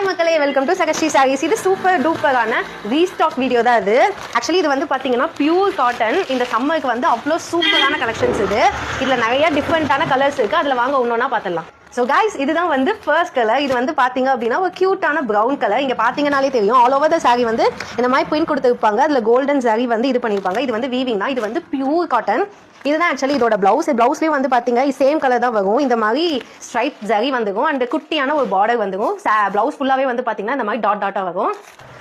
Hi மக்களே, welcome to சகஸ்ரீ saris. இது super டூப்பரான restock video தான் இது. ஆக்சுவலி இது வந்து பார்த்தீங்கன்னா பியூர் காட்டன். இந்த சம்மருக்கு வந்து அவ்வளோ சூப்பரான கலெக்ஷன்ஸ் இது. இதில் நிறைய டிஃப்ரெண்ட்டான கலர்ஸ் இருக்குது. அதில் வாங்க ஒன்றா பார்த்துடலாம். ஸோ கைஸ், இதுதான் வந்து ஃபர்ஸ்ட் கலர். இது வந்து பார்த்தீங்க அப்படின்னா ஒரு க்யூட்டான ப்ரௌன் கலர். இங்கே பார்த்தீங்கனாலே தெரியும், ஆல் ஓவர் த சாரி வந்து இந்த மாதிரி பிரிண்ட் கொடுத்துருப்பாங்க. அதில் கோல்டன் சாரி வந்து இது பண்ணியிருப்பாங்க. இது வந்து வீவிங் தான். இது வந்து பியூர் காட்டன். இதுதான் ஆக்சுவலி இதோட பிளவுஸ். பிளவுஸ்லேயும் வந்து பார்த்தீங்க சேம் கலர் தான் வரும். இந்த மாதிரி ஸ்ட்ரைப் ஜரி வந்துடும் அண்ட் குட்டியான ஒரு பார்டர் வந்துடும். பிளவுஸ் ஃபுல்லாகவே வந்து பார்த்தீங்கன்னா இந்த மாதிரி டாட் டாட்டாக வரும்.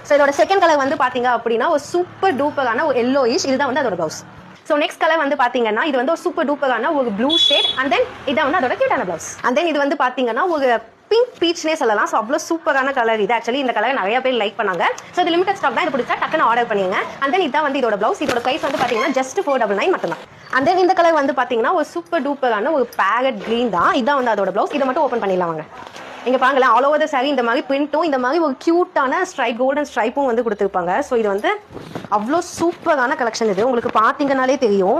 ஸோ இதோட செகண்ட் கலர் வந்து பார்த்தீங்க அப்படின்னா ஒரு சூப்பர் டூப்பரான ஒரு எல்லோயிஷ். இதுதான் வந்து அதோட பிளவுஸ். ஸோ நெக்ஸ்ட் கலர் வந்து பார்த்தீங்கன்னா இது வந்து ஒரு சூப்பர் டூப்பரான ஒரு ப்ளூ ஷேட் அண்ட் தென் இதான் வந்து அதோட கியூட்டான பிளவுஸ். அண்ட் தென் இது வந்து பார்த்தீங்கன்னா ஒரு பிங்க் பீச்னே சொல்லலாம். ஸோ அவ்வளோ சூப்பரான கலர் இது. ஆக்சுவலி இந்த கலர் நிறைய பேர் லைக் பண்ணாங்க. ஸோ இது லிமிடெட் ஸ்டாக் தான். இது பிடிச்சா டக்குன்னு ஆர்டர் பண்ணிங்க. அண்ட் தென் இதான் வந்து இதோட பிளவுஸ். இதோட பிரைஸ் வந்து பார்த்தீங்கன்னா ஜஸ்ட் 499 மட்டும்தான். அண்ட் தென் இந்த கலர் வந்து பார்த்தீங்கன்னா ஒரு சூப்பர் டூப்பரான ஒரு பேரட் கிரீன் தான். இதான் வந்து அதோட பிளவுஸ். இதை மட்டும் ஓப்பன் பண்ணிடலாம் வாங்க. இங்கே பாருங்களேன், ஆல் ஓவர் த சாரி இந்த மாதிரி பிரிண்ட்டும் இந்த மாதிரி ஒரு க்யூட்டான ஸ்ட்ரைப் கோல்டன் ஸ்ட்ரைப்பும் வந்து கொடுத்துருப்பாங்க. ஸோ இது வந்து அவ்வளோ சூப்பரான கலெக்ஷன். இது உங்களுக்கு பார்த்தீங்கன்னாலே தெரியும்.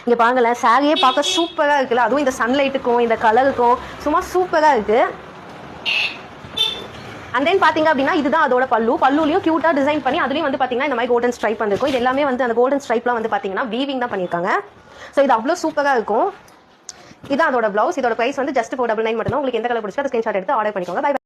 இங்கே பாருங்களேன், சாரியே பார்க்க சூப்பராக இருக்குல்ல. அதுவும் இந்த சன்லைட்டுக்கும் இந்த கலருக்கும் சும்மா சூப்பராக இருக்குது. அண்ட் தென் பார்த்தீங்க அப்படின்னா இதுதான் அதோட பல்லுலையும் க்யூட்டாக டிசைன் பண்ணி அதுலேயும் வந்து பார்த்தீங்கன்னா இந்த மாதிரி கோல்டன் ஸ்ட்ரைப் வந்துருக்கும். இது எல்லாமே வந்து அந்த கோல்டன் ஸ்ட்ரைப்லாம் வந்து பார்த்தீங்கன்னா வீவிங் தான் பண்ணியிருக்காங்க. ஸோ இது அவ்வளோ சூப்பராக இருக்கும். இதான் அதோட பிளவுஸ். இதோட பிரைஸ் வந்து ஜஸ்ட் 499 மட்டும் தான். உங்களுக்கு எந்த கலர் பிடிச்சோ அதை ஸ்கிரீன்ஷாட் எடுத்து ஆர்டர் பண்ணிக்கோங்க. பை.